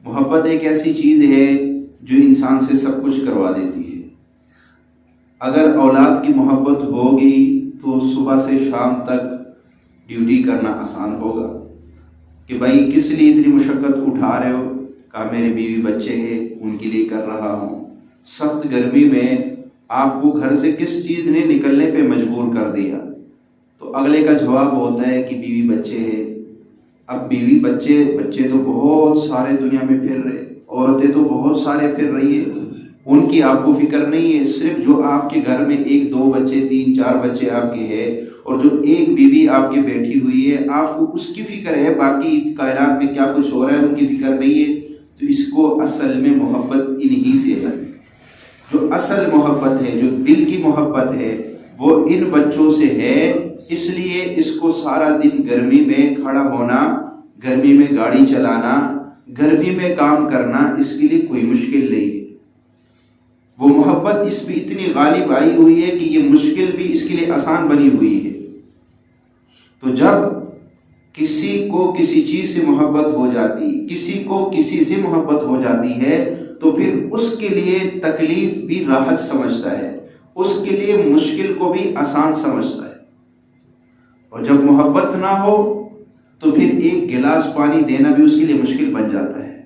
محبت ایک ایسی چیز ہے جو انسان سے سب کچھ کروا دیتی ہے۔ اگر اولاد کی محبت ہوگی تو صبح سے شام تک ڈیوٹی کرنا آسان ہوگا کہ بھائی کس لیے اتنی مشقت اٹھا رہے ہو، کہا میرے بیوی بچے ہیں ان کے لیے کر رہا ہوں۔ سخت گرمی میں آپ کو گھر سے کس چیز نے نکلنے پہ مجبور کر دیا؟ تو اگلے کا جواب ہوتا ہے کہ بیوی بچے ہیں۔ اب بیوی بچے تو بہت سارے دنیا میں پھر رہے، عورتیں تو بہت سارے پھر رہی ہے، ان کی آپ کو فکر نہیں ہے۔ صرف جو آپ کے گھر میں 1 2 بچے 3 4 بچے آپ کے ہیں اور جو ایک بیوی آپ کی بیٹھی ہوئی ہے، آپ کو اس کی فکر ہے، باقی کائنات میں کیا کچھ ہو رہا ہے ان کی فکر نہیں ہے۔ تو اس کو اصل میں محبت انہی سے ہے۔ جو اصل محبت ہے، جو دل کی محبت ہے، وہ ان بچوں سے ہے۔ اس لیے اس کو سارا دن گرمی میں کھڑا ہونا، گرمی میں گاڑی چلانا، گرمی میں کام کرنا اس کے لیے کوئی مشکل نہیں ہے۔ وہ محبت اس پہ اتنی غالب آئی ہوئی ہے کہ یہ مشکل بھی اس کے لیے آسان بنی ہوئی ہے۔ تو جب کسی کو کسی چیز سے محبت ہو جاتی، کسی کو کسی سے محبت ہو جاتی ہے، تو پھر اس کے لیے تکلیف بھی راحت سمجھتا ہے، اس کے لیے مشکل کو بھی آسان سمجھتا ہے۔ اور جب محبت نہ ہو تو پھر 1 گلاس پانی دینا بھی اس کے لیے مشکل بن جاتا ہے۔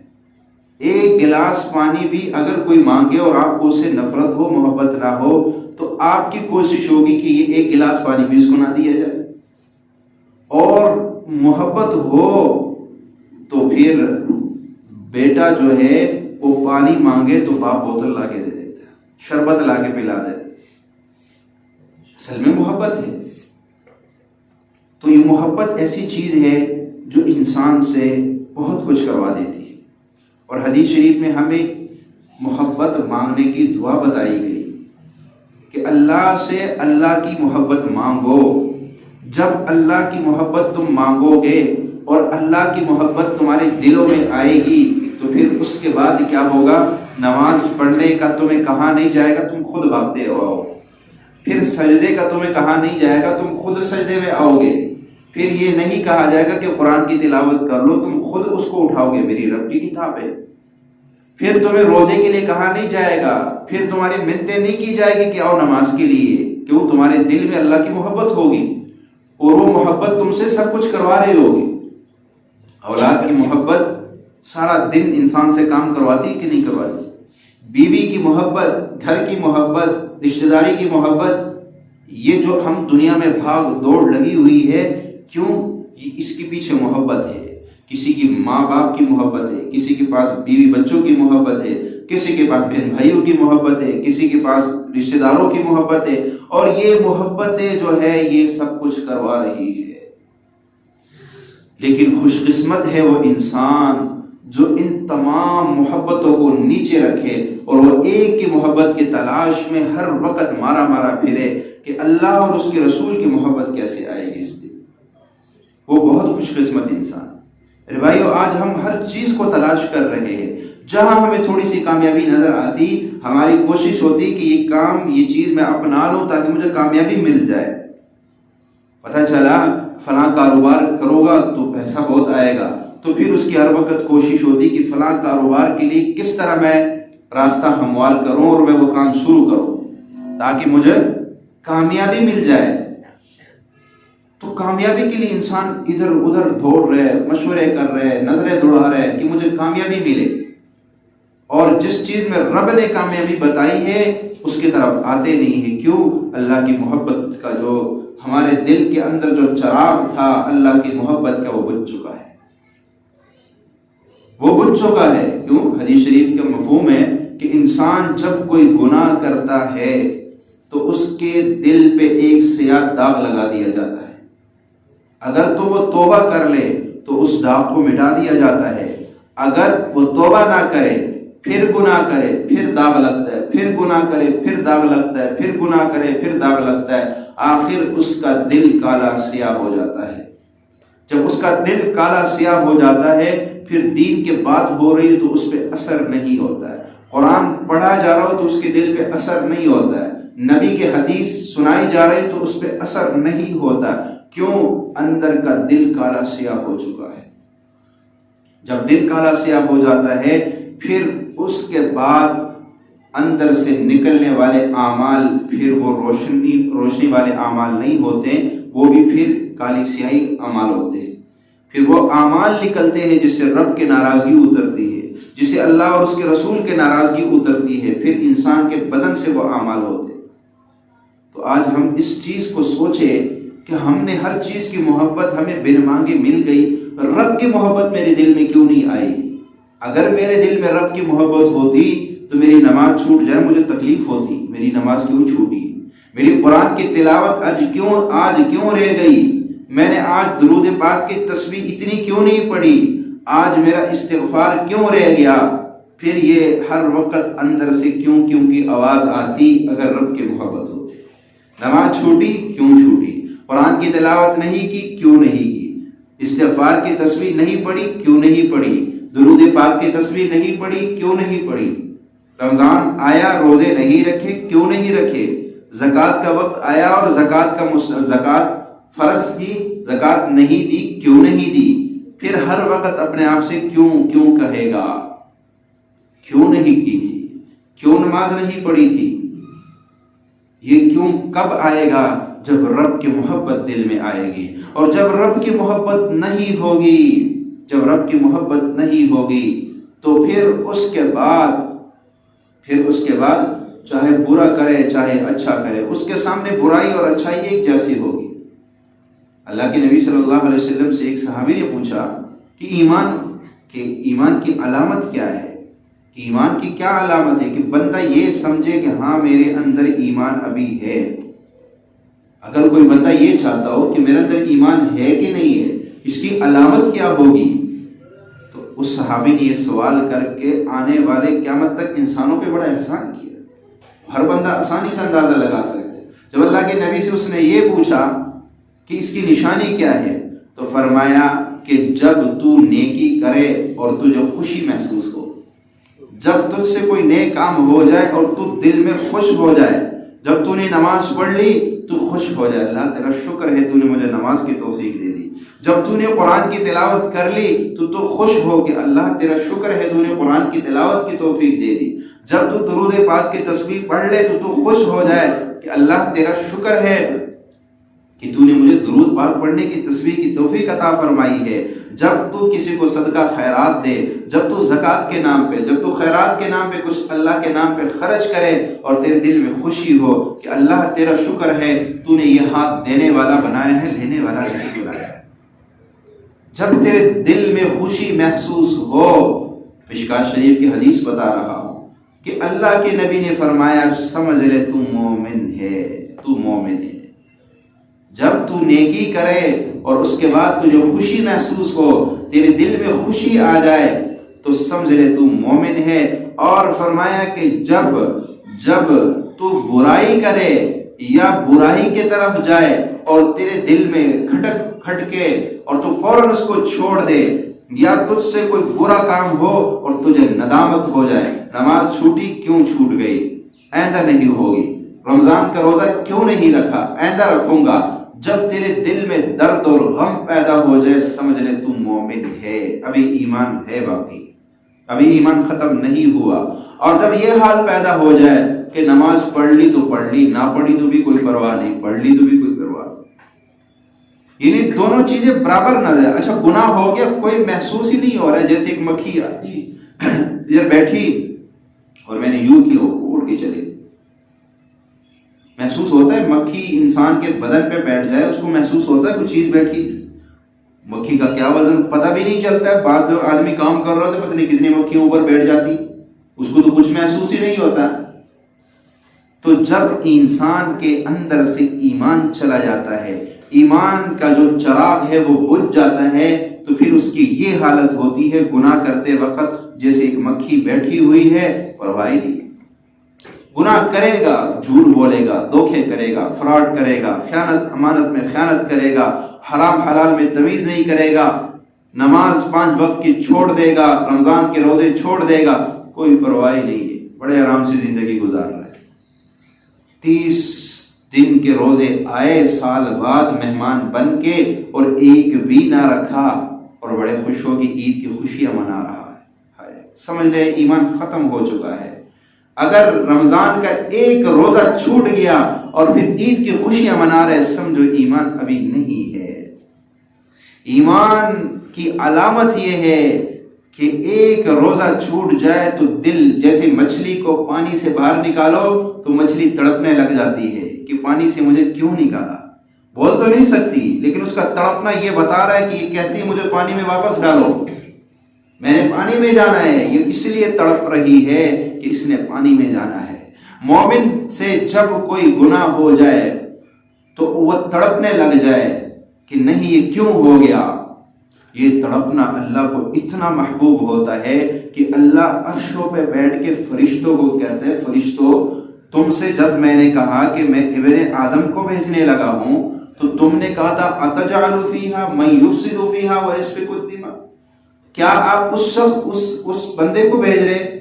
1 گلاس پانی بھی اگر کوئی مانگے اور آپ کو اس سے نفرت ہو، محبت نہ ہو، تو آپ کی کوشش ہوگی کہ یہ 1 گلاس پانی بھی اس کو نہ دیا جائے۔ اور محبت ہو تو پھر بیٹا جو ہے وہ پانی مانگے تو باپ بوتل لا کے دے دیتا ہے، شربت لا کے پلا دیتا ہے۔ اصل میں محبت ہے۔ تو یہ محبت ایسی چیز ہے جو انسان سے بہت کچھ کروا دیتی ہے۔ اور حدیث شریف میں ہمیں محبت مانگنے کی دعا بتائی گئی کہ اللہ سے اللہ کی محبت مانگو۔ جب اللہ کی محبت تم مانگو گے اور اللہ کی محبت تمہارے دلوں میں آئے گی تو پھر اس کے بعد کیا ہوگا؟ نماز پڑھنے کا تمہیں کہا نہیں جائے گا، تم خود بھاگتے آؤ۔ پھر سجدے کا تمہیں کہا نہیں جائے گا، تم خود سجدے میں آؤ گے۔ پھر یہ نہیں کہا جائے گا کہ قرآن کی تلاوت کر لو، تم خود اس کو اٹھاؤ گے، میری رب کی کتاب ہے۔ پھر تمہیں روزے کے لیے کہا نہیں جائے گا، پھر تمہاری منتیں نہیں کی جائے گی کہ آؤ نماز کے لیے، کیوں؟ تمہارے دل میں اللہ کی محبت ہوگی اور وہ محبت تم سے سب کچھ کروا رہی ہوگی۔ اولاد کی محبت سارا دن انسان سے کام کرواتی کہ نہیں کرواتی؟ بیوی کی محبت، گھر کی محبت، رشتہ داری کی محبت، یہ جو ہم دنیا میں بھاگ دوڑ لگی ہوئی ہے، کیوں؟ اس کے پیچھے محبت ہے۔ کسی کی ماں باپ کی محبت ہے، کسی کے پاس بیوی بچوں کی محبت ہے، کسی کے پاس بہن بھائیوں کی محبت ہے، کسی کے پاس رشتہ داروں کی محبت ہے، اور یہ محبتیں جو ہے یہ سب کچھ کروا رہی ہے۔ لیکن خوش قسمت ہے وہ انسان جو ان تمام محبتوں کو نیچے رکھے اور وہ ایک کی محبت کی تلاش میں ہر وقت مارا مارا پھرے کہ اللہ اور اس کے رسول کی محبت کیسے آئے گی اس دن۔ وہ بہت خوش قسمت انسان۔ بھائیو، آج ہم ہر چیز کو تلاش کر رہے ہیں، جہاں ہمیں تھوڑی سی کامیابی نظر آتی، ہماری کوشش ہوتی کہ یہ کام، یہ چیز میں اپنا لوں تاکہ مجھے کامیابی مل جائے۔ پتہ چلا فلاں کاروبار کرو گا تو پیسہ بہت آئے گا، تو پھر اس کی ہر وقت کوشش ہوتی کہ فلاں کاروبار کے لیے کس طرح میں راستہ ہموار کروں اور میں وہ کام شروع کروں تاکہ مجھے کامیابی مل جائے۔ تو کامیابی کے لیے انسان ادھر ادھر دوڑ رہے، مشورے کر رہے، نظریں دوڑا رہے کہ مجھے کامیابی ملے، اور جس چیز میں رب نے کامیابی بتائی ہے اس کی طرف آتے نہیں ہیں۔ کیوں؟ اللہ کی محبت کا جو ہمارے دل کے اندر جو چراغ تھا اللہ کی محبت کا، وہ بجھ چکا ہے، وہ بجھ چکا ہے۔ کیوں؟ حدیث شریف کا مفہوم ہے کہ انسان جب کوئی گناہ کرتا ہے تو اس کے دل پہ ایک سیاہ داغ لگا دیا جاتا ہے۔ اگر تو وہ توبہ کر لے تو اس داغ کو مٹا دیا جاتا ہے، اگر وہ توبہ نہ کرے، پھر گناہ کرے، پھر داغ لگتا ہے، پھر گناہ کرے، پھر داغ لگتا ہے، پھر گناہ کرے، پھر داغ لگتا ہے، آخر اس کا دل کالا سیاہ ہو جاتا ہے۔ جب اس کا دل کالا سیاہ ہو جاتا ہے، پھر دین کی بات ہو رہی ہے تو اس پہ اثر نہیں ہوتا ہے، قرآن پڑھا جا رہا ہو تو اس کے دل پہ اثر نہیں ہوتا ہے، نبی کے حدیث سنائی جا رہی تو اس پہ اثر نہیں ہوتا۔ کیوں؟ اندر کا دل کالا سیاہ ہو چکا ہے۔ جب دل کالا سیاہ ہو جاتا ہے پھر اس کے بعد اندر سے نکلنے والے اعمال پھر وہ روشنی والے اعمال نہیں ہوتے، وہ بھی پھر کالی سیاہی اعمال ہوتے ہیں۔ پھر وہ اعمال نکلتے ہیں جس سے رب کی ناراضگی اترتی ہے، جس سے اللہ اور اس کے رسول کے ناراضگی اترتی ہے، پھر انسان کے بدن سے وہ اعمال ہوتے ہیں۔ تو آج ہم اس چیز کو سوچیں کہ ہم نے ہر چیز کی محبت ہمیں بن مانگے مل گئی، رب کی محبت میرے دل میں کیوں نہیں آئی؟ اگر میرے دل میں رب کی محبت ہوتی تو میری نماز چھوٹ جائے مجھے تکلیف ہوتی، میری نماز کیوں چھوٹی؟ میری قرآن کی تلاوت آج کیوں رہ گئی؟ میں نے آج درود پاک کی تسبیح اتنی کیوں نہیں پڑھی؟ آج میرا استغفار کیوں رہ گیا؟ پھر یہ ہر وقت اندر سے کیوں کی آواز آتی اگر رب کی محبت ہوتی۔ نماز چھوٹی کیوں چھوٹی؟ قرآن کی تلاوت نہیں کی کیوں نہیں کی؟ استغفار کی تسبیح نہیں پڑھی کیوں نہیں پڑھی؟ درود پاک کی تسبیح نہیں پڑھی کیوں نہیں پڑھی؟ رمضان آیا روزے نہیں رکھے کیوں نہیں رکھے؟ زکوٰۃ کا وقت آیا اور زکوٰۃ فرض کی، زکوٰۃ نہیں دی کیوں نہیں دی؟ پھر ہر وقت اپنے آپ سے کیوں کہے گا؟ کیوں نہیں کی تھی؟ کیوں نماز نہیں پڑھی تھی؟ یہ کیوں کب آئے گا؟ جب رب کی محبت دل میں آئے گی، اور جب رب کی محبت نہیں ہوگی تو پھر اس کے بعد چاہے برا کرے چاہے اچھا کرے، اس کے سامنے برائی اور اچھائی ایک جیسی ہوگی۔ اللہ کے نبی صلی اللہ علیہ وسلم سے ایک صحابی نے پوچھا کہ ایمان کی علامت کیا ہے؟ ایمان کی کیا علامت ہے کہ بندہ یہ سمجھے کہ ہاں میرے اندر ایمان ابھی ہے؟ اگر کوئی بندہ یہ چاہتا ہو کہ میرے اندر ایمان ہے کہ نہیں ہے، اس کی علامت کیا ہوگی؟ تو اس صحابی نے یہ سوال کر کے آنے والے قیامت تک انسانوں پہ بڑا احسان کیا۔ ہر بندہ آسانی سے اندازہ لگا سکتا ہے۔ جب اللہ کے نبی سے اس نے یہ پوچھا کہ اس کی نشانی کیا ہے تو فرمایا کہ جب تو نیکی کرے اور تجھے خوشی محسوس ہو، جب تجھ سے کوئی نیک کام ہو جائے اور تو دل میں خوش ہو جائے، جب تو نے نماز پڑھ لی تو خوش ہو جائے، اللہ تیرا شکر ہے تو نے مجھے نماز کی توفیق دے دی، جب تو نے قرآن کی تلاوت کر لی تو خوش ہو کہ اللہ تیرا شکر ہے تو نے قرآن کی تلاوت کی توفیق دے دی، جب تو درود پاک کی تسبیح پڑھ لے تو خوش ہو جائے کہ اللہ تیرا شکر ہے کہ تو نے مجھے درود پاک پڑھنے کی تسبیح کی توفیق عطا فرمائی ہے، جب تو کسی کو صدقہ خیرات دے، جب تو زکوٰۃ کے نام پہ، جب تو خیرات کے نام پہ کچھ اللہ کے نام پہ خرچ کرے اور تیرے دل میں خوشی ہو کہ اللہ تیرا شکر ہے تو نے یہ ہاتھ دینے والا بنایا ہے، لینے والا نہیں بنایا ہے، جب تیرے دل میں خوشی محسوس ہو۔ مشکوٰۃ شریف کی حدیث بتا رہا ہوں کہ اللہ کے نبی نے فرمایا سمجھ لے تو مومن ہے، جب تو نیکی کرے اور اس کے بعد تجھے خوشی محسوس ہو، تیرے دل میں خوشی آ جائے تو سمجھ لے تو مومن ہے۔ اور فرمایا کہ جب تو برائی کرے یا برائی کی طرف جائے اور تیرے دل میں کھٹکے اور تو فوراً اس کو چھوڑ دے، یا تجھ سے کوئی برا کام ہو اور تجھے ندامت ہو جائے، نماز چھوٹی کیوں چھوٹ گئی، آئندہ نہیں ہوگی، رمضان کا روزہ کیوں نہیں رکھا، آئندہ رکھوں گا، جب تیرے دل میں درد اور غم پیدا ہو جائے سمجھ لے تو مومن ہے، ابھی ایمان ہے باقی، ابھی ایمان ختم نہیں ہوا۔ اور جب یہ حال پیدا ہو جائے کہ نماز پڑھ لی تو پڑھ لی، نہ پڑھی تو بھی کوئی پرواہ نہیں، پڑھ لی تو بھی کوئی پرواہ نہیں، یعنی دونوں چیزیں برابر نہ جائے۔ اچھا گناہ ہو گیا کوئی محسوس ہی نہیں ہو رہا ہے، جیسے ایک مکھی آتی ادھر بیٹھی اور میں نے یوں کی اڑ کے چلی، محسوس ہوتا ہے مکھی انسان کے بدن پہ بیٹھ جائے اس کو محسوس ہوتا ہے کوئی چیز بیٹھی، مکھی کا کیا وزن پتہ بھی نہیں چلتا ہے، بعد جو آدمی کام کر رہا ہوتا ہے پتہ نہیں کتنی مکھیوں اوپر بیٹھ جاتی، اس کو تو کچھ محسوس ہی نہیں ہوتا۔ تو جب انسان کے اندر سے ایمان چلا جاتا ہے، ایمان کا جو چراغ ہے وہ بجھ جاتا ہے، تو پھر اس کی یہ حالت ہوتی ہے گناہ کرتے وقت جیسے ایک مکھی بیٹھی ہوئی ہے، پرواہ نہیں، گناہ کرے گا، جھوٹ بولے گا، دھوکے کرے گا، فراڈ کرے گا، امانت میں خیانت کرے گا، حرام حلال میں تمیز نہیں کرے گا، نماز 5 وقت کی چھوڑ دے گا، رمضان کے روزے چھوڑ دے گا، کوئی پرواہ نہیں ہے، بڑے آرام سے زندگی گزار رہا ہے۔ 30 دن کے روزے آئے سال بعد مہمان بن کے اور ایک بھی نہ رکھا، اور بڑے خوش ہو کہ عید کی خوشیاں منا رہا ہے، سمجھ لے ایمان ختم ہو چکا ہے۔ اگر رمضان کا ایک روزہ چھوٹ گیا اور پھر عید کی خوشیاں منا رہے، سمجھو ایمان ابھی نہیں ہے۔ ایمان کی علامت یہ ہے کہ ایک روزہ چھوٹ جائے تو دل، جیسے مچھلی کو پانی سے باہر نکالو تو مچھلی تڑپنے لگ جاتی ہے کہ پانی سے مجھے کیوں نکالا، بول تو نہیں سکتی لیکن اس کا تڑپنا یہ بتا رہا ہے کہ یہ کہتی ہے مجھے پانی میں واپس ڈالو، میں نے پانی میں جانا ہے، یہ اس لیے تڑپ رہی ہے کہ اس نے پانی میں جانا ہے۔ مومن سے جب کوئی گناہ ہو جائے تو وہ تڑپنے لگ جائے کہ نہیں یہ کیوں ہو گیا۔ یہ تڑپنا اللہ کو اتنا محبوب ہوتا ہے کہ اللہ عرشوں پہ بیٹھ کے فرشتوں کو کہتے ہیں، فرشتوں تم سے جب میں نے کہا کہ میں ابن آدم کو بھیجنے لگا ہوں تو تم نے کہا تھا اتجعل فیہا من یفسد فیہا ویسفک الدماء، کیا آپ اس بندے کو بھیج رہے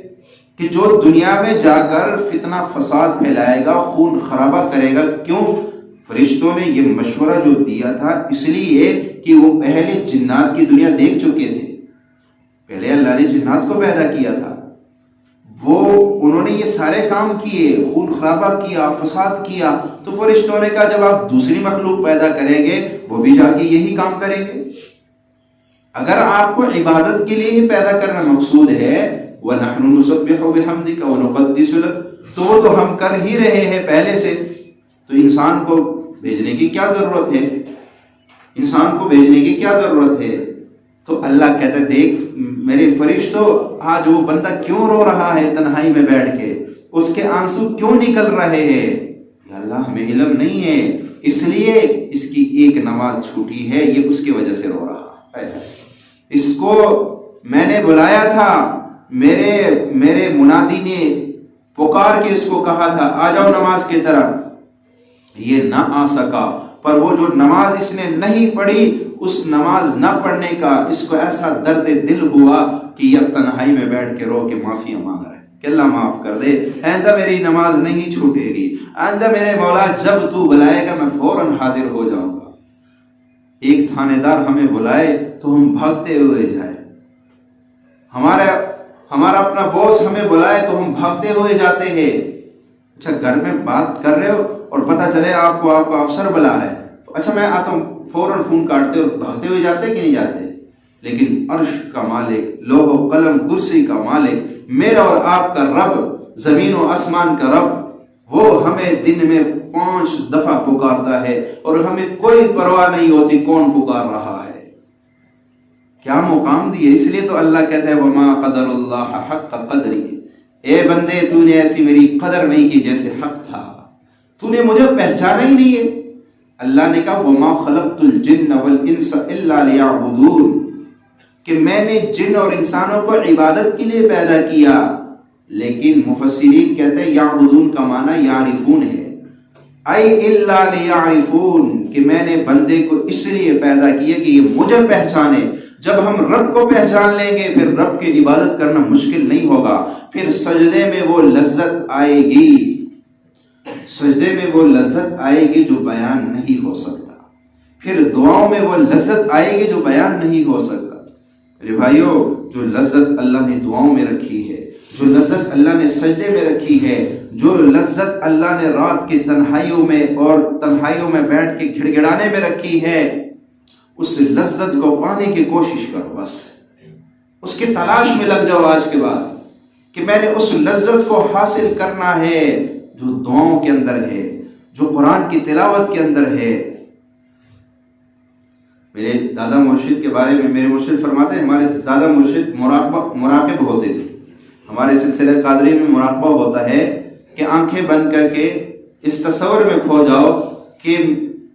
کہ جو دنیا میں جا کر فتنہ فساد پھیلائے گا، خون خرابہ کرے گا؟ کیوں؟ فرشتوں نے یہ مشورہ جو دیا تھا اس لیے کہ وہ پہلے جنات کی دنیا دیکھ چکے تھے، پہلے اللہ نے جنات کو پیدا کیا تھا، انہوں نے یہ سارے کام کیے، خون خرابہ کیا، فساد کیا، تو فرشتوں نے کہا جب آپ دوسری مخلوق پیدا کریں گے وہ بھی جا کے یہی کام کریں گے۔ اگر آپ کو عبادت کے لیے ہی پیدا کرنا مقصود ہے، وَنَحْنُ نُسَبِّحُ بِحَمْدِكَ وَنُقَدِّسُ لَكَ، تو وہ تو ہم کر ہی رہے ہیں پہلے سے، تو انسان کو بھیجنے کی کیا ضرورت ہے؟ انسان کو بھیجنے کی کیا ضرورت ہے؟ تو اللہ کہتا ہے دیکھ میرے فرشتوں، آج وہ بندہ کیوں رو رہا ہے تنہائی میں بیٹھ کے، اس کے آنسو کیوں نکل رہے ہیں؟ یا اللہ ہمیں علم نہیں ہے، اس لیے اس کی ایک نماز چھوٹی ہے، یہ اس کی وجہ سے رو رہا ہے۔ اس کو میں نے بلایا تھا، میرے منادی نے پکار کے اس کو کہا تھا آ جاؤ نماز کی طرف، یہ نہ آ سکا، پر وہ جو نماز اس نے نہیں پڑھی، اس نماز نہ پڑھنے کا اس کو ایسا درد دل ہوا کہ یہ تنہائی میں بیٹھ کے رو کے معافی مانگ رہا ہے کہ اللہ معاف کر دے، آئندہ میری نماز نہیں چھوٹے گی، آئندہ میرے مولا جب تو بلائے گا میں فوراً حاضر ہو جاؤں گا۔ ایک تھانے دار ہمیں بلائے تو ہم بھاگتے ہوئے جائیں، ہمارا اپنا باس ہمیں بلائے تو ہم بھاگتے ہوئے جاتے ہیں۔ اچھا گھر میں بات کر رہے ہو اور پتہ چلے آپ کو افسر بلا رہے ہیں، اچھا میں آتا ہوں، فوراً فون کاٹتے اور بھاگتے ہوئے جاتے کہ نہیں جاتے؟ لیکن عرش کا مالک، لوح و قلم کرسی کا مالک، میرا اور آپ کا رب، زمین و آسمان کا رب، وہ ہمیں دن میں 5 دفعہ پکارتا ہے اور ہمیں کوئی پرواہ نہیں ہوتی کون پکار رہا ہے۔ کیا مقام دیے، اس لیے تو اللہ کہتا ہے وما قدر اللہ حق قدری، اے بندے تو نے ایسی میری قدر نہیں کی جیسے حق تھا، تو نے مجھے پہچانا ہی نہیں ہے۔ اللہ نے کہا وما خلقت الجن والانس الا لیعبدون، کہ میں نے جن اور انسانوں کو عبادت کے لیے پیدا کیا، لیکن مفسرین کہتے ہیں یعبدون کا معنی یعرفون ہے، اے الا لیعرفون، کہ میں نے بندے کو اس لیے پیدا کیا کہ یہ مجھے پہچانے۔ جب ہم رب کو پہچان لیں گے پھر رب کی عبادت کرنا مشکل نہیں ہوگا، پھر سجدے میں وہ لذت آئے گی، سجدے میں وہ لذت آئے گی جو بیان نہیں ہو سکتا، پھر دعاؤں میں وہ لذت آئے گی جو بیان نہیں ہو سکتا۔ میرے بھائیو، جو لذت اللہ نے دعاؤں میں رکھی ہے، جو لذت اللہ نے سجدے میں رکھی ہے، جو لذت اللہ نے رات کی تنہائیوں میں اور تنہائیوں میں بیٹھ کے گھڑ گھڑانے میں رکھی ہے، اس لذت کو پانے کی کوشش کرو، بس اس کی تلاش میں لگ جاؤ آج کے بعد کہ میں نے اس لذت کو حاصل کرنا ہے جو دعاؤں کے اندر ہے، جو قرآن کی تلاوت کے اندر ہے۔ میرے دادا مرشد کے بارے میں میرے مرشد فرماتے ہیں، ہمارے دادا مرشد مراقب ہوتے تھے۔ ہمارے سلسلہ قادری میں مراقبہ ہوتا ہے کہ آنکھیں بند کر کے اس تصور میں کھو جاؤ کہ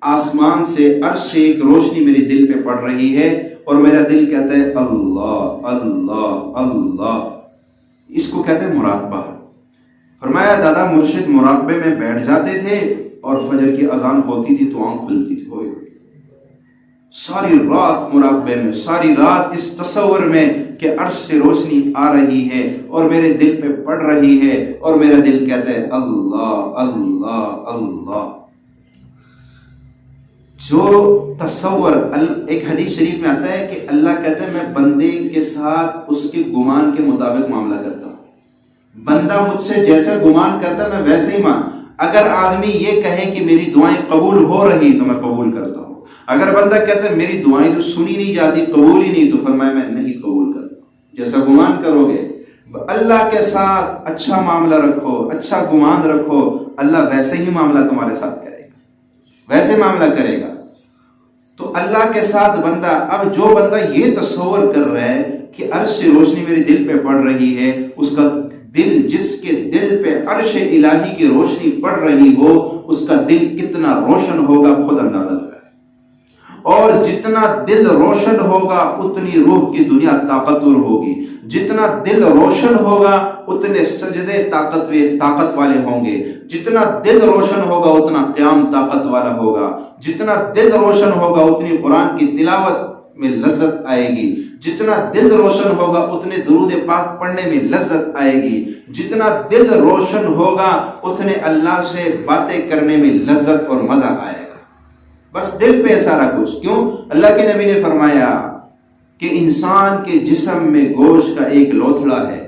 آسمان سے عرش سے ایک روشنی میرے دل پہ پڑ رہی ہے اور میرا دل کہتا ہے اللہ اللہ اللہ، اس کو کہتے ہیں مراقبہ۔ فرمایا دادا مرشد مراقبے میں بیٹھ جاتے تھے اور فجر کی اذان ہوتی تھی تو آنکھ کھلتی تھی، ساری رات مراقبے میں، ساری رات اس تصور میں کہ عرش سے روشنی آ رہی ہے اور میرے دل پہ پڑ رہی ہے اور میرا دل کہتا ہے اللہ اللہ اللہ۔ جو تصور، ایک حدیث شریف میں آتا ہے کہ اللہ کہتا ہے میں بندے کے ساتھ اس کے گمان کے مطابق معاملہ کرتا ہوں. بندہ مجھ سے جیسا گمان کرتا ہے میں ویسے ہی اگر آدمی یہ کہے کہ میری دعائیں قبول ہو رہی تو میں قبول کرتا ہوں. اگر بندہ کہتا ہے میری دعائیں تو سنی نہیں جاتی، قبول ہی نہیں، تو فرمایا میں نہیں قبول کرتا. جیسا گمان کرو گے اللہ کے ساتھ اچھا معاملہ رکھو، اچھا گمان رکھو، اللہ ویسے ہی معاملہ تمہارے ساتھ کرے گا، ویسے معاملہ کرے گا. تو اللہ کے ساتھ بندہ، اب جو بندہ یہ تصور کر رہا ہے کہ عرش سے روشنی میرے دل پہ پڑ رہی ہے، اس کا دل، جس کے دل پہ عرش الہی کی روشنی پڑ رہی ہو، اس کا دل کتنا روشن ہوگا خود اندازہ لگائے. اور جتنا دل روشن ہوگا اتنی روح کی دنیا طاقتور ہوگی. جتنا دل روشن ہوگا اتنے سجدے طاقت والے ہوں گے. جتنا دل روشن ہوگا اتنا قیام طاقت والا ہوگا. جتنا دل روشن ہوگا اتنی قرآن کی تلاوت میں لذت آئے گی. جتنا دل روشن ہوگا اتنے درود پاک پڑھنے میں لذت آئے گی. جتنا دل روشن ہوگا اتنے اللہ سے باتیں کرنے میں لذت اور مزہ آئے گا. بس دل پہ سارا کچھ. کیوں؟ اللہ کے نبی نے فرمایا کہ انسان کے جسم میں گوشت کا ایک لوتھڑا ہے،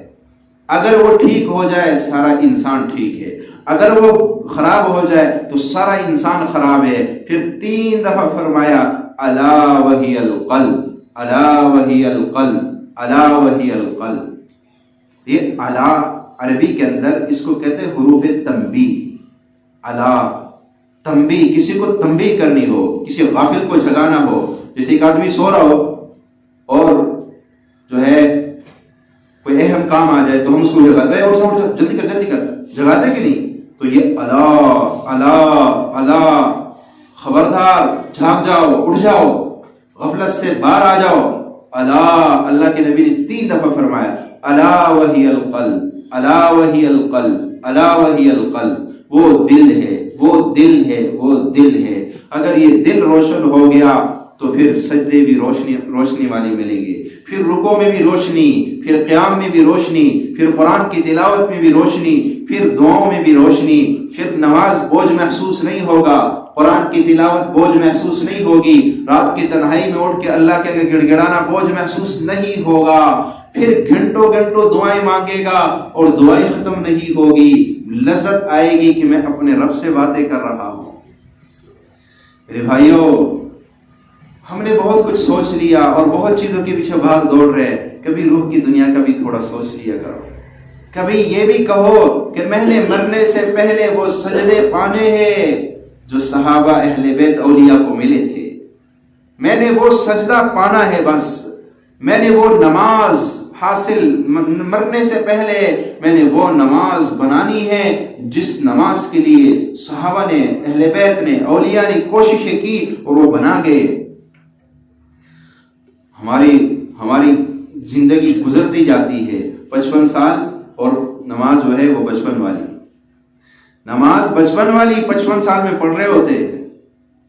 اگر وہ ٹھیک ہو جائے سارا انسان ٹھیک ہے، اگر وہ خراب ہو جائے تو سارا انسان خراب ہے. پھر 3 دفعہ فرمایا الا وہی القلب، الا وہی القلب، الا وہی القلب. یہ الا عربی کے اندر اس کو کہتے ہیں حروف تنبیہ. الا تنبیہ، کسی کو تنبیہ کرنی ہو، کسی غافل کو جگانا ہو. جیسے ایک آدمی سو رہا ہو اور جو ہے کوئی اہم کام آ جائے تو ہم اس کو جگاتے ہیں، جلدی کر جلدی کر، جگاتے کہ نہیں؟ تو یہ الا الا الا، خبردار، جھاگ جاؤ، اٹھ جاؤ، غفلت سے باہر آ جاؤ. الا، اللہ کے نبی نے 3 دفعہ فرمایا الا وہی القلب، الا وہی القلب، الا وہی القلب. وہ دل ہے، وہ دل ہے، وہ دل ہے. اگر یہ دل روشن ہو گیا تو پھر سجدے بھی روشنی والی ملیں گے، پھر رکوع میں بھی روشنی، پھر قیام میں بھی روشنی، پھر قرآن کی تلاوت میں بھی روشنی، پھر دعاؤں میں بھی روشنی. پھر نماز بوجھ محسوس نہیں ہوگا، قرآن کی تلاوت بوجھ محسوس نہیں ہوگی، رات کی تنہائی میں اٹھ کے اللہ کے آگے گڑ گڑانا بوجھ محسوس نہیں ہوگا. پھر گھنٹوں گھنٹوں دعائیں مانگے گا اور دعائیں ختم نہیں ہوگی. لذت آئے گی کہ میں اپنے رب سے باتیں کر رہا ہوں. میرے بھائیوں، ہم نے بہت کچھ سوچ لیا اور بہت چیزوں کے پیچھے بھاگ دوڑ رہے. کبھی روح کی دنیا کا بھی تھوڑا سوچ لیا کرو. کبھی یہ بھی کہو کہ میں نے مرنے سے پہلے وہ سجدے پانے ہیں جو صحابہ اہل بیت اولیاء کو ملے تھے. میں نے وہ سجدہ پانا ہے. بس میں نے وہ نماز حاصل، مرنے سے پہلے میں نے وہ نماز بنانی ہے جس نماز کے لیے صحابہ نے، اہل بیت نے، اولیاء نے کوششیں کی اور وہ بنا گئے. ہماری زندگی گزرتی جاتی ہے 55 سال اور نماز جو ہے وہ بچپن والی. نماز بچپن والی 55 سال میں پڑھ رہے ہوتے.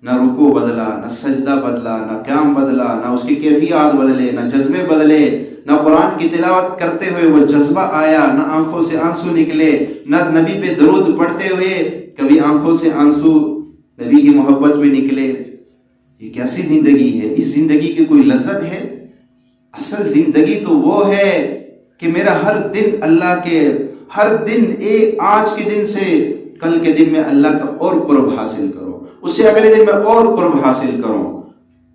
نہ رکوع بدلا، نہ سجدہ بدلا، نہ قیام بدلا، نہ اس کی کیفیات بدلے، نہ جذبے بدلے، نہ قرآن کی تلاوت کرتے ہوئے وہ جذبہ آیا، نہ آنکھوں سے آنسو نکلے، نہ نبی پہ درود پڑھتے ہوئے کبھی آنکھوں سے آنسو نبی کی محبت میں نکلے. یہ کیسی زندگی ہے؟ اس زندگی کی کوئی لذت ہے؟ اصل زندگی تو وہ ہے کہ میرا ہر دن اللہ کے، ہر دن ایک آج کے دن سے کل کے دن میں اللہ کا اور قرب حاصل کرو، اس سے اگلے دن میں اور قرب حاصل کرو.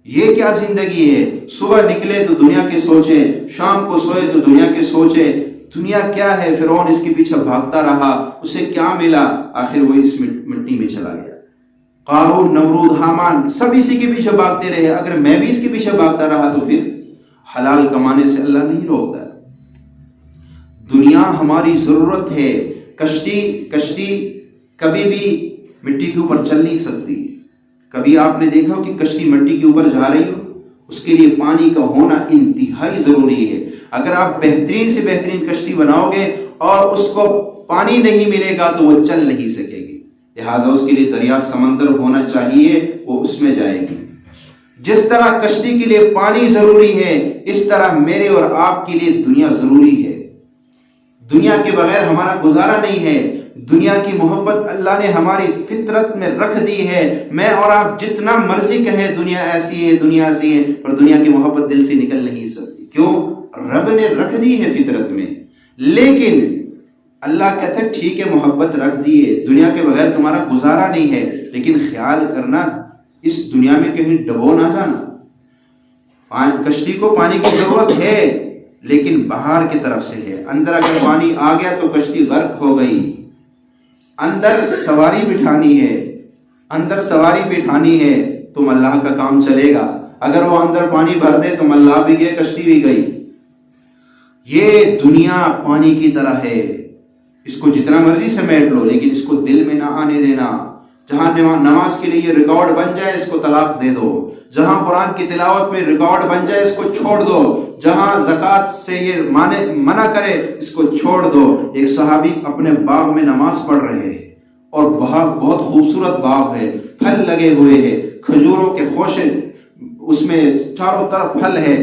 یہ کیا زندگی ہے؟ صبح نکلے تو دنیا کے سوچے، شام کو سوئے تو دنیا کے سوچے. دنیا کیا ہے؟ فرعون اس کے پیچھے بھاگتا رہا، اسے کیا ملا؟ آخر وہ اس مٹی میں چلا گیا. قارون، نمرود، حامان سب اسی کے پیچھے بھاگتے رہے. اگر میں بھی اس کے پیچھے بھاگتا رہا تو پھر حلال کمانے سے اللہ نہیں روکتا. دنیا ہماری ضرورت ہے. کشتی کبھی بھی مٹی کے اوپر چل نہیں سکتی. کبھی آپ نے دیکھا ہو کہ کشتی مٹی کے اوپر جا رہی ہو؟ اس کے لیے پانی کا ہونا انتہائی ضروری ہے. اگر آپ بہترین سے بہترین کشتی بناؤ گے اور اس کو پانی نہیں ملے گا تو وہ چل نہیں سکے گی. لہٰذا اس کے لیے دریا سمندر ہونا چاہیے، وہ اس میں جائے گی. جس طرح کشتی کے لیے پانی ضروری ہے، اس طرح میرے اور آپ کے لیے دنیا ضروری ہے. دنیا کے بغیر ہمارا گزارا نہیں ہے. دنیا کی محبت اللہ نے ہماری فطرت میں رکھ دی ہے. میں اور آپ جتنا مرضی کہیں دنیا ایسی ہے دنیا ایسی ہے، پر دنیا کی محبت دل سے نکل نہیں سکتی. کیوں؟ رب نے رکھ دی ہے فطرت میں. لیکن اللہ کہتا ہے ٹھیک ہے محبت رکھ دی ہے، دنیا کے بغیر تمہارا گزارا نہیں ہے، لیکن خیال کرنا اس دنیا میں کہیں ڈبو نہ جانا. کشتی کو پانی کی ضرورت ہے لیکن باہر کی طرف سے ہے. اندر اگر پانی آ گیا تو کشتی غرق ہو گئی. اندر سواری بٹھانی ہے، اندر سواری بٹھانی ہے، تم اللہ کا کام چلے گا. اگر وہ اندر پانی بھر دے تو اللہ بھی گئے، کشتی بھی گئی. یہ دنیا پانی کی طرح ہے، اس کو جتنا مرضی سمیٹ لو لیکن اس کو دل میں نہ آنے دینا. جہاں نماز کے لیے یہ ریکارڈ بن جائے اس کو طلاق دے دو. جہاں قرآن کی تلاوت میں ریکارڈ بن جائے اس کو چھوڑ دو. جہاں زکوٰۃ سے یہ منع کرے اس کو چھوڑ دو. ایک صحابی اپنے باغ میں نماز پڑھ رہے ہیں اور باغ بہت خوبصورت باغ ہے، پھل لگے ہوئے ہیں، کھجوروں کے خوشے، اس میں چاروں طرف پھل ہے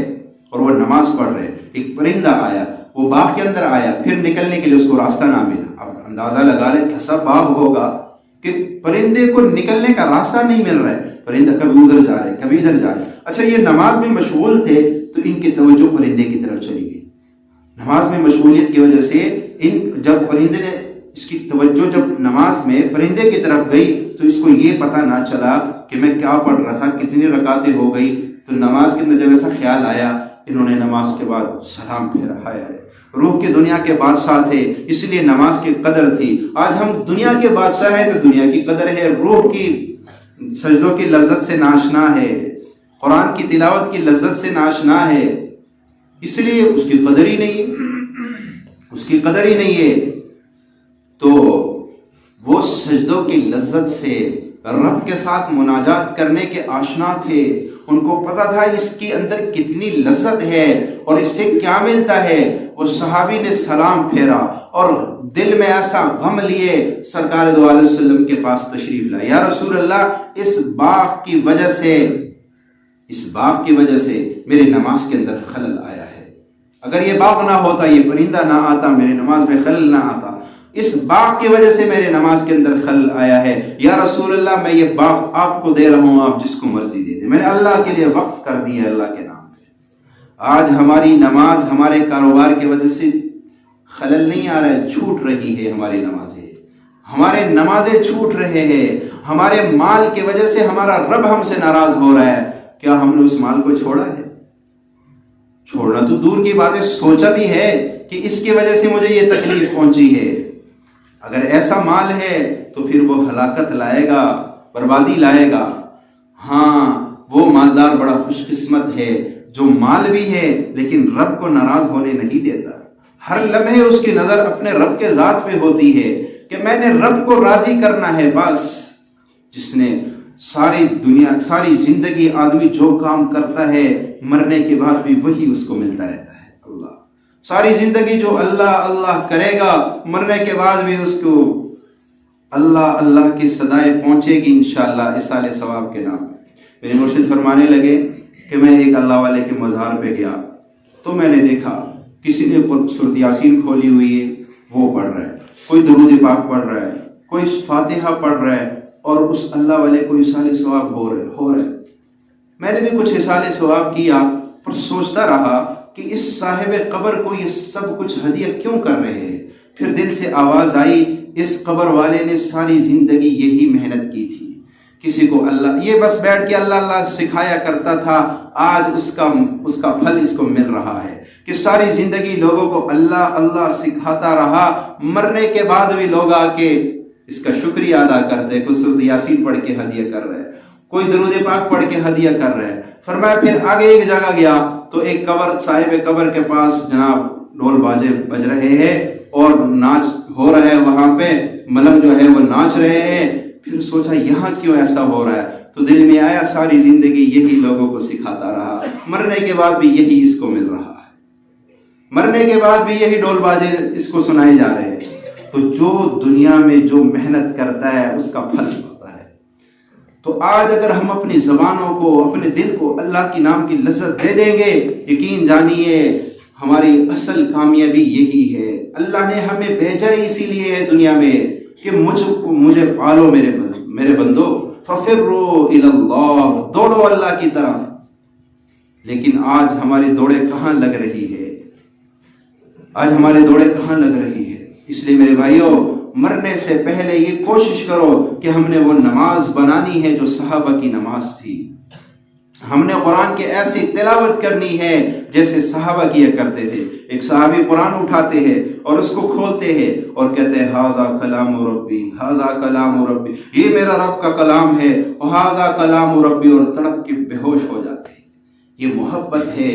اور وہ نماز پڑھ رہے. ایک پرندہ آیا، وہ باغ کے اندر آیا، پھر نکلنے کے لیے اس کو راستہ نہ ملا. اب اندازہ لگا لیں کیسا باغ ہوگا کہ پرندے کو نکلنے کا راستہ نہیں مل رہا ہے. پرندہ کبھی ادھر جا رہے کبھی ادھر جا رہے. اچھا یہ نماز میں مشغول تھے تو ان کی توجہ پرندے کی طرف چلی گئی. نماز میں مشغولیت کی وجہ سے جب پرندے نے اس کی توجہ جب نماز میں پرندے کی طرف گئی تو اس کو یہ پتہ نہ چلا کہ میں کیا پڑھ رہا تھا، کتنی رکعتیں ہو گئی. تو نماز کے اندر جب ایسا خیال آیا، انہوں نے نماز کے بعد سلام پھیرا. ہائے روح کی دنیا کے بادشاہ تھے اس لیے نماز کی قدر تھی. آج ہم دنیا کے بادشاہ ہیں تو دنیا کی قدر ہے، روح کی سجدوں کی لذت سے ناشنا ہے، قرآن کی تلاوت کی لذت سے ناشنا ہے، اس لیے اس کی قدر ہی نہیں ہے، اس کی قدر ہی نہیں ہے. تو وہ سجدوں کی لذت سے رب کے ساتھ مناجات کرنے کے آشنا تھے. ان کو پتا تھا اس کے اندر کتنی لذت ہے اور اس سے کیا ملتا ہے. وہ صحابی نے سلام پھیرا اور دل میں ایسا غم لیے سرکار دو علیہ وسلم کے پاس تشریف لائے. یا رسول اللہ اس باغ کی وجہ سے میری نماز کے اندر خلل آیا ہے. اگر یہ باغ نہ ہوتا، یہ پرندہ نہ آتا، میری نماز میں خلل نہ آتا. اس باغ کی وجہ سے میرے نماز کے اندر خلل آیا ہے. یا رسول اللہ میں یہ باغ آپ کو دے رہا ہوں، آپ جس کو مرضی دے دیں، میں نے اللہ کے لیے وقف کر دیا اللہ کے نام سے. آج ہماری نماز ہمارے کاروبار کی وجہ سے خلل نہیں آ رہا ہے، چھوٹ رہی ہے ہماری نمازیں، ہمارے نمازیں چھوٹ رہے ہیں. ہمارے مال کی وجہ سے ہمارا رب ہم سے ناراض ہو رہا ہے. کیا ہم نے اس مال کو چھوڑا ہے؟ چھوڑنا تو دور کی بات ہے، سوچا بھی ہے کہ اس کی وجہ سے مجھے یہ تکلیف پہنچی ہے. اگر ایسا مال ہے تو پھر وہ ہلاکت لائے گا، بربادی لائے گا. ہاں وہ مالدار بڑا خوش قسمت ہے جو مال بھی ہے لیکن رب کو ناراض ہونے نہیں دیتا. ہر لمحے اس کی نظر اپنے رب کے ذات پہ ہوتی ہے کہ میں نے رب کو راضی کرنا ہے بس. جس نے ساری زندگی آدمی جو کام کرتا ہے مرنے کے بعد بھی وہی اس کو ملتا رہتا ہے. اللہ ساری زندگی جو اللہ اللہ کرے گا مرنے کے بعد بھی اس کو اللہ اللہ کی صدائیں پہنچے گی انشاءاللہ اصالِ ثواب کے نام. میرے مرشد فرمانے لگے کہ میں ایک اللہ والے کے مزار پہ گیا تو میں نے دیکھا کسی نے سورۃ یاسین کھولی ہوئی ہے، وہ پڑھ رہا ہے، کوئی درود پاک پڑھ رہا ہے، کوئی فاتحہ پڑھ رہا ہے اور اس اللہ والے کو اصالِ ثواب ہو رہا ہے. میں نے بھی کچھ اصالِ ثواب کیا پر سوچتا رہا کہ اس صاحب قبر کو یہ سب کچھ ہدیہ کیوں کر رہے ہیں. پھر دل سے آواز آئی اس قبر والے نے ساری زندگی یہی محنت کی تھی. کسی کو اللہ یہ بس بیٹھ کے اللہ اللہ سکھایا کرتا تھا، آج اس کا پھل اس کو مل رہا ہے کہ ساری زندگی لوگوں کو اللہ اللہ سکھاتا رہا، مرنے کے بعد بھی لوگ آ کے اس کا شکریہ ادا کرتے. کوئی سورۃ یاسین پڑھ کے ہدیہ کر رہے، کوئی درود پاک پڑھ کے ہدیہ کر رہے. فرمایا پھر آگے ایک جگہ گیا تو ایک صاحب قبر کے پاس جناب ڈھول باجے بج رہے ہیں اور ناچ ہو رہا ہے، وہاں پہ ملنگ جو ہے وہ ناچ رہے ہیں. پھر سوچا یہاں کیوں ایسا ہو رہا ہے تو دل میں آیا ساری زندگی یہی لوگوں کو سکھاتا رہا، مرنے کے بعد بھی یہی اس کو مل رہا ہے، مرنے کے بعد بھی یہی ڈھول باجے اس کو سنائے جا رہے ہیں. تو جو دنیا میں جو محنت کرتا ہے اس کا پھل ہوتا ہے. تو آج اگر ہم اپنی زبانوں کو اپنے دل کو اللہ کی نام کی لذت دے دیں گے، یقین جانیے ہماری اصل کامیابی یہی ہے. اللہ نے ہمیں بھیجا اسی لیے ہے دنیا میں کہ مجھے پالو میرے بندو، ففروا الی اللہ، دوڑو اللہ کی طرف۔ لیکن آج ہماری دوڑیں کہاں لگ رہی ہے؟ آج ہماری دوڑیں کہاں لگ رہی ہے؟ اس لیے میرے بھائیوں، مرنے سے پہلے یہ کوشش کرو کہ ہم نے وہ نماز بنانی ہے جو صحابہ کی نماز تھی۔ ہم نے قرآن کی ایسی تلاوت کرنی ہے جیسے صحابہ کیا کرتے تھے۔ ایک صحابی قرآن اٹھاتے ہیں اور اس کو کھولتے ہیں اور کہتے ہیں ھذا کلام ربی، ھذا کلام ربی، یہ میرا رب کا کلام ہے، ھذا کلام ربی، اور تڑپ کے بے ہوش ہو جاتے ہیں۔ یہ محبت ہے۔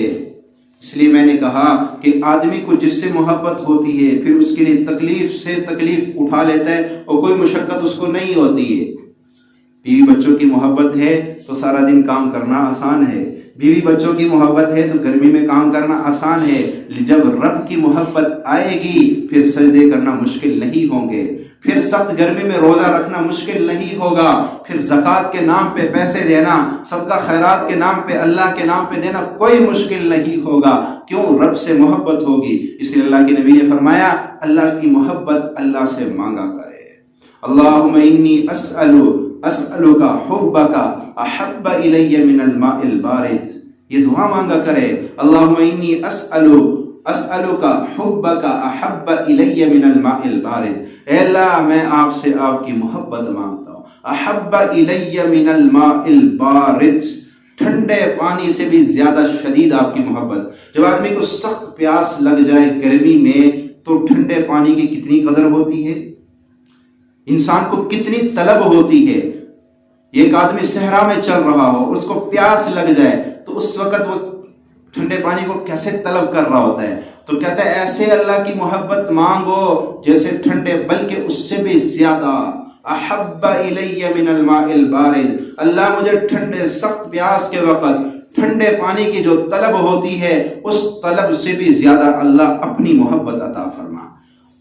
اس لیے میں نے کہا کہ آدمی کو جس سے محبت ہوتی ہے پھر اس کے لیے تکلیف سے تکلیف اٹھا لیتا ہے اور کوئی مشقت اس کو نہیں ہوتی ہے۔ بیوی بچوں کی محبت ہے تو سارا دن کام کرنا آسان ہے، بیوی بچوں کی محبت ہے تو گرمی میں کام کرنا آسان ہے۔ جب رب کی محبت آئے گی پھر سجدے کرنا مشکل نہیں ہوں گے، پھر سخت گرمی میں روزہ رکھنا مشکل نہیں ہوگا، پھر زکوٰۃ کے نام پہ پیسے دینا، صدقہ خیرات کے نام پہ اللہ کے نام پہ دینا کوئی مشکل نہیں ہوگا۔ کیوں؟ رب سے محبت ہوگی۔ اس لیے اللہ کے نبی نے فرمایا اللہ کی محبت اللہ سے مانگا کرے۔ اللہم انی اسألک حبک احب الی من الماء البارد، یہ دعا مانگا کرے، اللہم انی اسألک حبک احب الی من الماء البارد، اے اللہ میں آپ سے آپ کی محبت مانگتا ہوں، احب الی من الماء البارد، ٹھنڈے پانی سے بھی زیادہ شدید آپ کی محبت۔ جب آدمی کو سخت پیاس لگ جائے گرمی میں تو ٹھنڈے پانی کی کتنی قدر ہوتی ہے، انسان کو کتنی طلب ہوتی ہے۔ ایک آدمی صحرا میں چل رہا ہو، اس کو پیاس لگ جائے تو اس وقت وہ ٹھنڈے پانی کو کیسے طلب کر رہا ہوتا ہے؟ تو کہتا ہے ایسے اللہ کی محبت مانگو جیسے ٹھنڈے، بلکہ اس سے بھی زیادہ، احب الی من الماء البارد، اللہ مجھے ٹھنڈے سخت پیاس کے وقت ٹھنڈے پانی کی جو طلب ہوتی ہے اس طلب سے بھی زیادہ اللہ اپنی محبت عطا فرما۔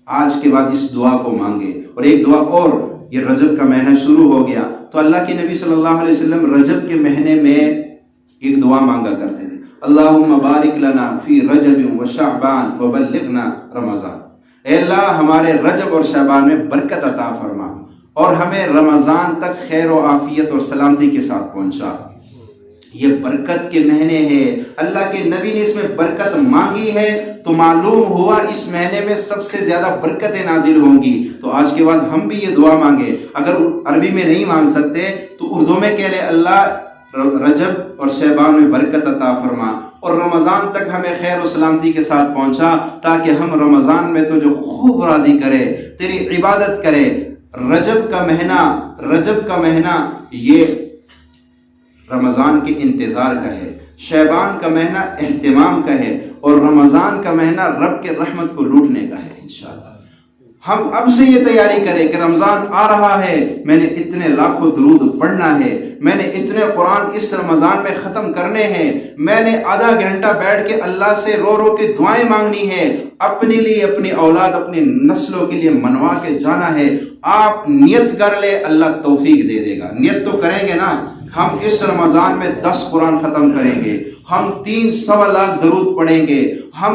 آج کے بعد اس دعا کو مانگے۔ اور ایک دعا اور، یہ رجب کا مہینہ شروع ہو گیا تو اللہ کے نبی صلی اللہ علیہ وسلم رجب کے مہینے میں ایک دعا مانگا کرتے تھے، اللہم بارک لنا فی رجب و شعبان وبلغنا رمضان، اے اللہ ہمارے رجب اور شعبان میں برکت عطا فرما اور ہمیں رمضان تک خیر و عافیت اور سلامتی کے ساتھ پہنچا۔ یہ برکت کے مہینے ہیں، اللہ کے نبی نے اس میں برکت مانگی ہے تو معلوم ہوا اس مہینے میں سب سے زیادہ برکتیں نازل ہوں گی۔ تو آج کے بعد ہم بھی یہ دعا مانگے، اگر عربی میں نہیں مانگ سکتے تو اردو میں کہہ لے، اللہ رجب اور شعبان میں برکت عطا فرما اور رمضان تک ہمیں خیر و سلامتی کے ساتھ پہنچا، تاکہ ہم رمضان میں تو جو خوب راضی کرے، تیری عبادت کرے۔ رجب کا مہینہ یہ رمضان کے انتظار کا ہے، شعبان کا مہینہ اہتمام کا ہے، اور رمضان کا مہینہ رب کے رحمت کو لوٹنے کا ہے انشاءاللہ۔ ہم اب سے یہ تیاری کریں کہ رمضان آ رہا ہے، میں نے اتنے لاکھوں درود پڑھنا ہے، میں نے اتنے قرآن اس رمضان میں ختم کرنے ہیں، میں نے آدھا گھنٹہ بیٹھ کے اللہ سے رو رو کے دعائیں مانگنی ہے، اپنے لیے، اپنی اولاد، اپنی نسلوں کے لیے منوا کے جانا ہے۔ آپ نیت کر لے، اللہ توفیق دے دے گا۔ نیت تو کریں گے نا، ہم اس رمضان میں 10 قرآن ختم کریں گے، ہم 3 لاکھ درود پڑھیں گے، ہم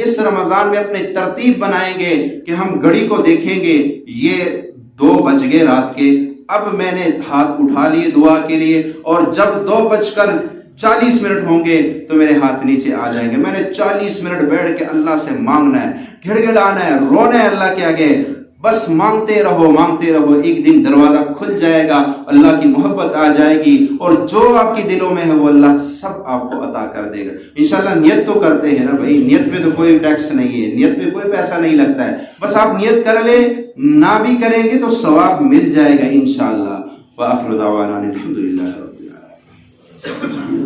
اس رمضان میں اپنی ترتیب بنائیں گے کہ ہم گھڑی کو دیکھیں گے یہ 2 بج گئے رات کے، اب میں نے ہاتھ اٹھا لیے دعا کے لیے، اور جب 2:40 ہوں گے تو میرے ہاتھ نیچے آ جائیں گے۔ میں نے 40 منٹ بیٹھ کے اللہ سے مانگنا ہے، گھڑ گھڑانا ہے، رونا ہے اللہ کے آگے، بس مانگتے رہو، ایک دن دروازہ کھل جائے گا، اللہ کی محبت آ جائے گی، اور جو آپ کی دلوں میں ہے وہ اللہ سب آپ کو عطا کر دے گا انشاءاللہ۔ نیت تو کرتے ہیں نا بھائی، نیت پہ تو کوئی ٹیکس نہیں ہے، نیت پہ کوئی پیسہ نہیں لگتا ہے، بس آپ نیت کر لیں، نہ بھی کریں گے تو ثواب مل جائے گا انشاءاللہ۔ وآخر دعوانا الحمدللہ رب العالمین۔